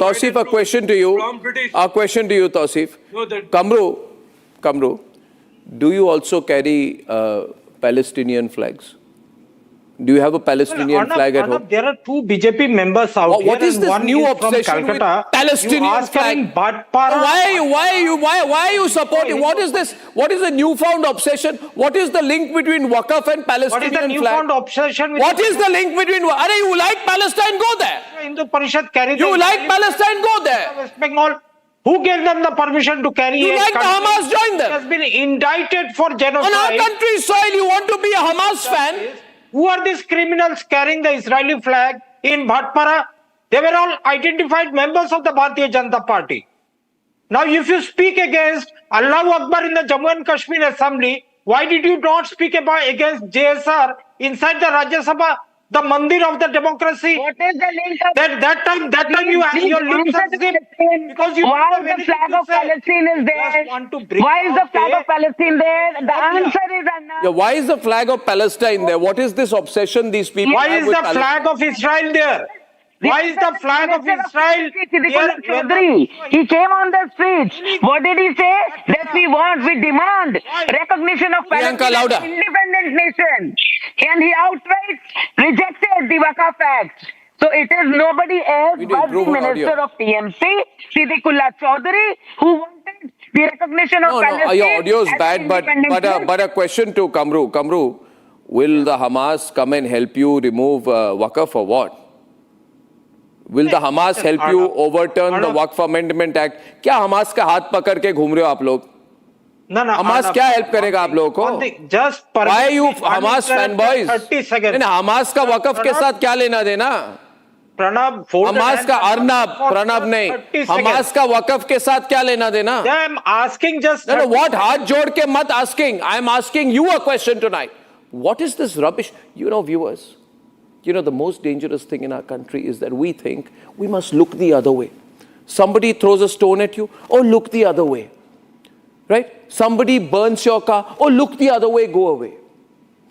Tausif, a question to you. A question to you, Tausif. Kamru, do you also carry Palestinian flags? Do you have a Palestinian flag at home? There are two BJP members out here. What is this new obsession with Palestinian flag? Why are you supporting? What is this? What is the newfound obsession? What is the link between Waqf and Palestinian flag? What is the newfound obsession with What is the link between? You like Palestine? Go there. Hindu Parishad carry You like Palestine? Go there. West Bengal. Who gave them the permission to carry? You like the Hamas? Join them. Has been indicted for genocide. On our country's soil, you want to be a Hamas fan? Who are these criminals carrying the Israeli flag in Bhatpara? They were all identified members of the Bharatiya Janata Party. Now, if you speak against Allahu Akbar in the Jammu and Kashmir Assembly, why did you not speak against JSR inside the Rajya Sabha, the mandir of the democracy? What is the link of That time you had your links because you why the flag of Palestine is there? Why is the flag of Palestine there? The answer is Yeah, why is the flag of Palestine there? What is this obsession these people why have is with the flag of Israel there? Why is the flag of Israel there? He came on the streets. What did he say? That we demand recognition of Palestine as an independent nation. And he outright rejected the Waqf Act. So it is nobody else but the Minister of TMC, Siddiqullah Chaudhary, who wanted the recognition of Palestine. Your audio is bad, but a question to Kamru. Kamru, will the Hamas come and help you remove Waqf or what? Will the Hamas help you overturn the Waqf Amendment Act? क्या Hamas का हाथ पकड़ के घूम रहे हो आप लोग? हमास क्या हेल्प करेगा आप लोगों को? Just Why are you Hamas fanboys? 30 seconds. Hamas का वक़्फ़ के साथ क्या लेना देना? Pranab, हमास का प्रणब नहीं, हमास का वक़्फ़ के साथ क्या लेना देना? I am asking just. No, what? हाथ जोड़ के मत asking. I am asking you a question tonight. What is this rubbish? You know, viewers, the most dangerous thing in our country is that we think we must look the other way. Somebody throws a stone at you, oh, look the other way. Right? Somebody burns your car, oh, look the other way, go away.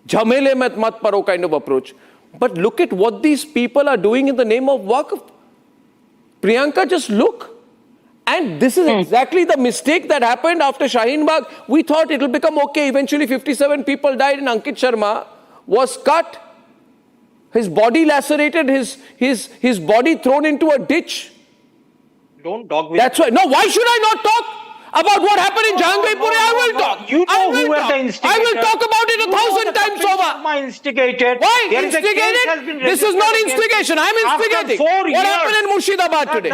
Jhamele mein mat paro kind of approach. But look at what these people are doing in the name of Waqf. Priyanka, just look. And this is exactly the mistake that happened after Shaheen Bagh. We thought it will become okay. Eventually, 57 people died and Ankit Sharma was cut. His body lacerated, his body thrown into a ditch. Don't talk with. That's why. No, why should I not talk about what happened in Jahangarpur? I will talk. You know who were the instigators. I will talk about it 1,000 times over. Instigated. Why? Instigated? This is not instigation. I am instigating. What happened in Murshidabad today?